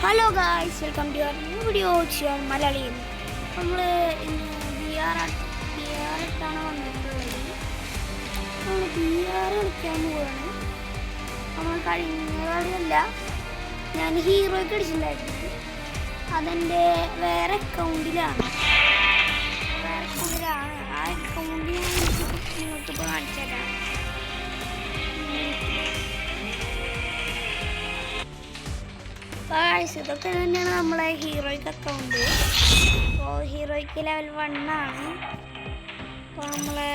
Hello guys, welcome to your new video മലയാളിയിൽ. നമ്മൾ ഇന്ന് ബി ആർ ഇട്ടാണ് വന്നിട്ടുള്ളത്. നമ്മൾ ബി ആർ കളിക്കാൻ പോവാണ്. നമ്മൾ കഴിഞ്ഞ കളിയല്ല, ഞാൻ ഹീറോയ്ക്ക് അടിച്ചിട്ടുണ്ടായിരുന്നു. അതെൻ്റെ വേറെ അക്കൗണ്ടിലാണ്. ആ അക്കൗണ്ടിൽ ഞാൻ നിങ്ങൾക്കിപ്പോൾ കാണിച്ചു തരാം. ഇതൊക്കെ തന്നെയാണ് നമ്മളെ ഹീറോയ്ക്ക് അക്കൗണ്ട്. അപ്പോൾ ഹീറോയ്ക്ക് ലെവൽ 1 ആണ്. അപ്പോൾ നമ്മളെ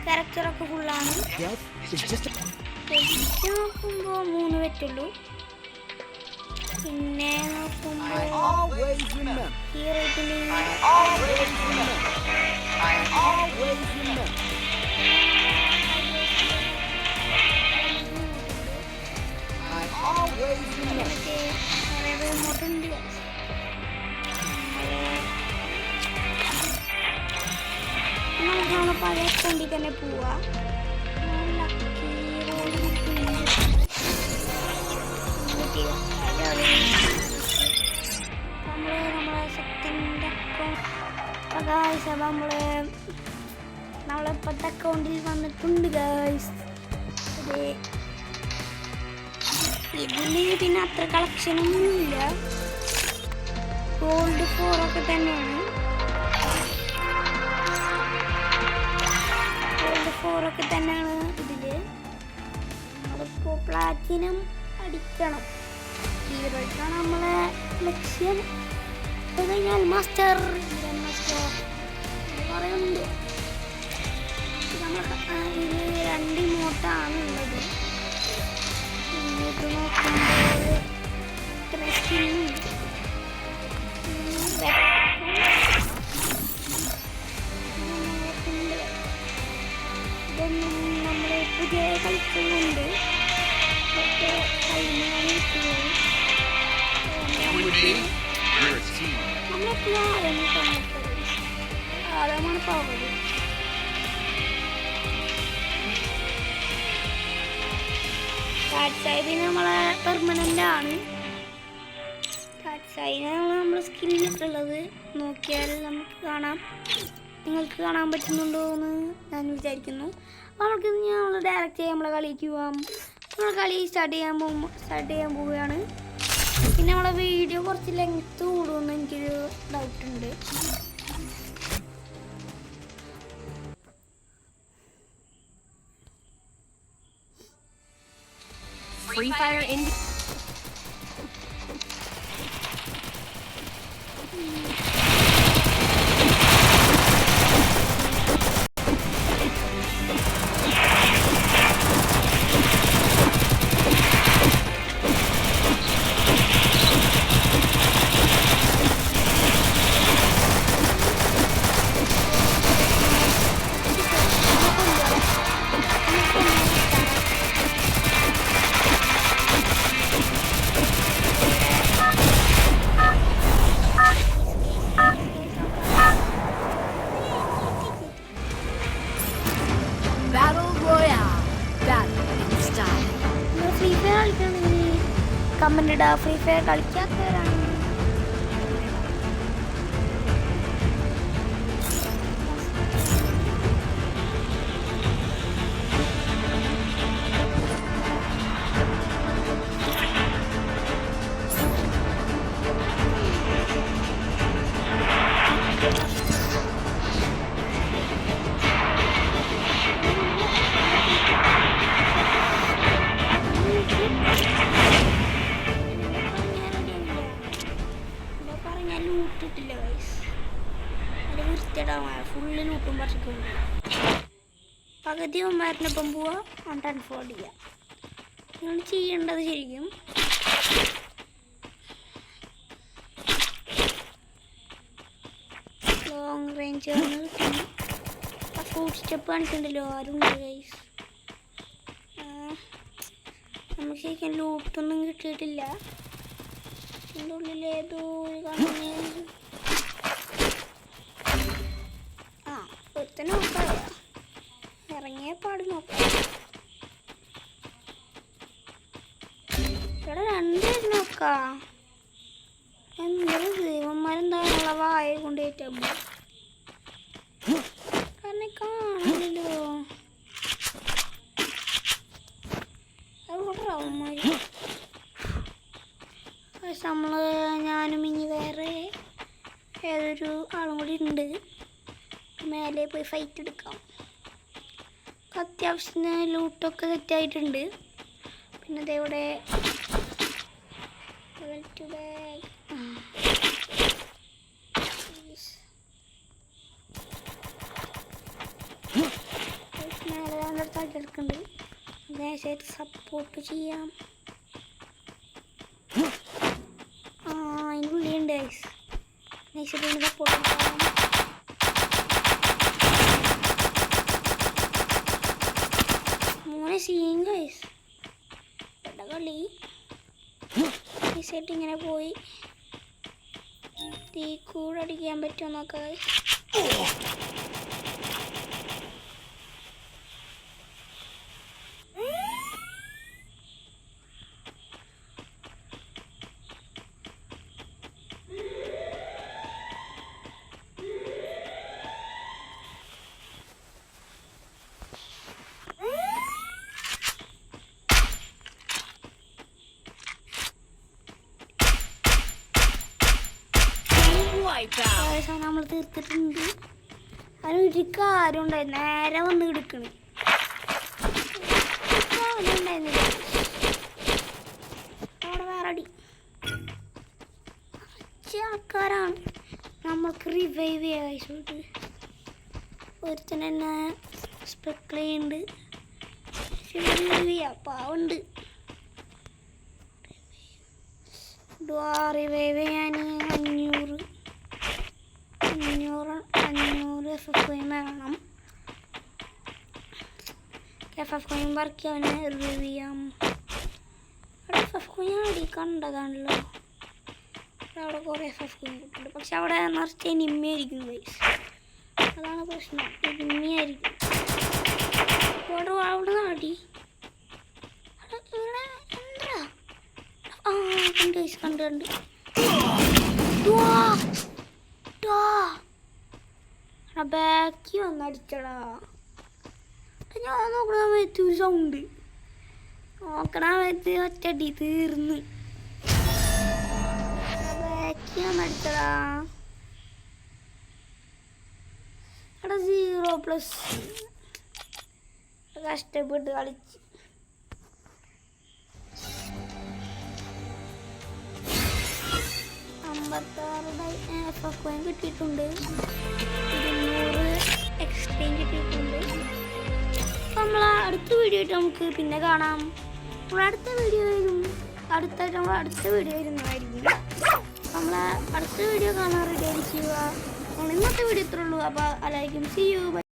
ക്യാരക്ടറൊക്കെ ഫുള്ളാണ്. നോക്കുമ്പോൾ 3 പറ്റുള്ളൂ. പിന്നെ നോക്കുമ്പോൾ ഹീറോയ്ക്ക് നമ്മളെ പഴയ അക്കൗണ്ടിൽ തന്നെ പോവാ. നമ്മളെ സെക്കൻഡ് അക്കൗണ്ട് നമ്മളിപ്പോഴത്തെ അക്കൗണ്ടിൽ വന്നിട്ടുണ്ട് ഗായ്സ്. ഇതിൽ പിന്നെ അത്ര കളക്ഷനൊന്നുമില്ല. ഗോൾഡ് 4 ഒക്കെ തന്നെയാണ്. ഇതില് നമ്മളിപ്പോൾ പ്ലാറ്റിനം അടിക്കണം. ഹീറോയ്ക്കാണ് നമ്മളെ ലക്ഷ്യം. അത് കഴിഞ്ഞാൽ മാസ്റ്റർ പറയുന്നുണ്ട്. ഇതിൽ 2 ഇമോട്ടാണ് ഉള്ളത്. ഇങ്ങോട്ട് നോക്കുമ്പോൾ ഇതൊന്നും നമ്മൾ പുതിയ കളിക്കുന്നുണ്ട്. ആളമാണ് പോവുന്നത്. നമ്മളെ പെർമനന്റ് ആണ്. നമ്മൾ സ്കിന്നിട്ടുള്ളത് നോക്കിയാൽ നമുക്ക് കാണാം. നിങ്ങൾക്ക് കാണാൻ പറ്റുന്നുണ്ടോ എന്ന് ഞാൻ വിചാരിക്കുന്നു. നമുക്ക് നമ്മൾ ഡയറക്റ്റ് നമ്മളെ കളിക്ക് പോവാം. നമ്മൾ കളി സ്റ്റാർട്ട് ചെയ്യാൻ പോവുകയാണ്. പിന്നെ നമ്മളെ വീഡിയോ കുറച്ച് ലെങ്ത് കൂടുമെന്ന് എനിക്കൊരു ഡൗട്ടുണ്ട്. Free Fire India. Free Fire കളിക്കണമെങ്കിൽ കമന്റ് ഇടുക. ഫ്രീ ഫയർ കളിക്കാത്തവരാണ് ലൂട്ടിട്ടില്ല ഗൈസ്. അത് വൃത്തിയിടാൻ ഫുള്ള് ലൂട്ടും പറിക്കുന്നുണ്ട്. പകുതി ഒന്നായിരുന്നപ്പം പോവാ അൺഫോൾഡ് ചെയ്യുക. നിങ്ങൾ ചെയ്യേണ്ടത് ശരിക്കും ലോങ് റേഞ്ച് ഫുഡ് സ്റ്റെപ്പ് കാണിക്കണ്ടല്ലോ. ആരും ഉണ്ട് ഗൈസ്. നമുക്ക് ശരിക്കും ലൂട്ടൊന്നും കിട്ടിയിട്ടില്ല. ഇതിൻ്റെ ഉള്ളിലേതോ ഒരുത്തന്നെ നോക്കാം. ഇറങ്ങിയ പാട് നോക്കാം. ഇവിടെ രണ്ടുപേര് നോക്കാം. എന്തൊരു ദൈവന്മാരെന്താണുള്ള വായ കൊണ്ടേറ്റാ കാരണം കാണില്ലല്ലോ. അതുകൊണ്ട് അവന്മാര് നമ്മള് ഞാനും ഇനി വേറെ ഏതൊരു ആളും കൂടി ഉണ്ട്. മേലെ പോയി ഫൈറ്റ് എടുക്കാം. അത്യാവശ്യത്തിന് ലൂട്ടൊക്കെ സെറ്റായിട്ടുണ്ട്. പിന്നെ ഇതെവിടെ മേലെ തട്ടെടുക്കുന്നുണ്ട്. അതേശായിട്ട് സപ്പോർട്ട് ചെയ്യാം. അതിനുള്ളിലുണ്ട് ഗൈസ്. നൈസായിട്ട് സപ്പോർട്ട് ചെയ്യാം. മോനെ സീൻ ഗൈസ്. ഇവിടെ കളി നൈസായിട്ട് ഇങ്ങനെ പോയി തീ കൂടെ അടിക്കാൻ പറ്റുമോ നോക്കാം ഗൈസ്. നമ്മൾ തീർത്തിട്ടുണ്ട്. അതിനൊരു കാര്യം ഉണ്ടായിരുന്നു. നേരെ വന്ന് എടുക്കണ് ഉണ്ടായിരുന്നില്ല. അവിടെ വേറെ അടി ആൾക്കാരാണ്. നമ്മൾക്ക് റിവൈവ് ചെയ്യാൻ കഴിച്ചിട്ട് ഒരുത്തന്നെ തന്നെ സ്പെക്കളുണ്ട്. റിവൈവ് ചെയ്യാം. പാവുണ്ട്. റിവൈവ് ചെയ്യാൻ 500 FF കോയിൻ വേണം. FF കോയിൻ വർക്ക് അവനെ റിവൈവ് ചെയ്യാം. അവിടെ FF കോയിൻ അടി കണ്ടതാണല്ലോ. അവിടെ കുറേ FF കോയിൻ കിട്ടുന്നുണ്ട്. പക്ഷെ അവിടെ നിറച്ച് എനിമിയായിരിക്കും ഗൈസ്. അതാണ് പ്രശ്നം. എനിമിയായിരിക്കും. അവിടെ അടി ഇവിടെ എന്താ കണ്ട് ഗൈസ്. കണ്ട് ബാക്കി വന്നടിച്ചടാ. ഞാൻ നോക്കണ സമയത്ത് ഒരു സൗണ്ട് നോക്കണ സമയത്ത് ഒറ്റടി തീർന്ന്. ബാക്കി വന്നടിച്ചടാ. അവിടെ 0+ കഷ്ടപ്പെട്ട് കളിച്ച്. FF കോയിൻ കിട്ടിയിട്ടുണ്ട്. 200 എക്സ്ചേഞ്ച് കിട്ടിയിട്ടുണ്ട്. അപ്പം നമ്മൾ അടുത്ത വീഡിയോ ആയിട്ട് നമുക്ക് പിന്നെ കാണാം. നമ്മൾ അടുത്ത വീഡിയോ വരുന്നതായിരിക്കും. നമ്മൾ അടുത്ത വീഡിയോ കാണാൻ റെഡി ആയിരിക്കുക. ഇന്നത്തെ വീഡിയോ ഇത്രേ ഉള്ളൂ. അപ്പോൾ അല്ലായിരിക്കും. See you.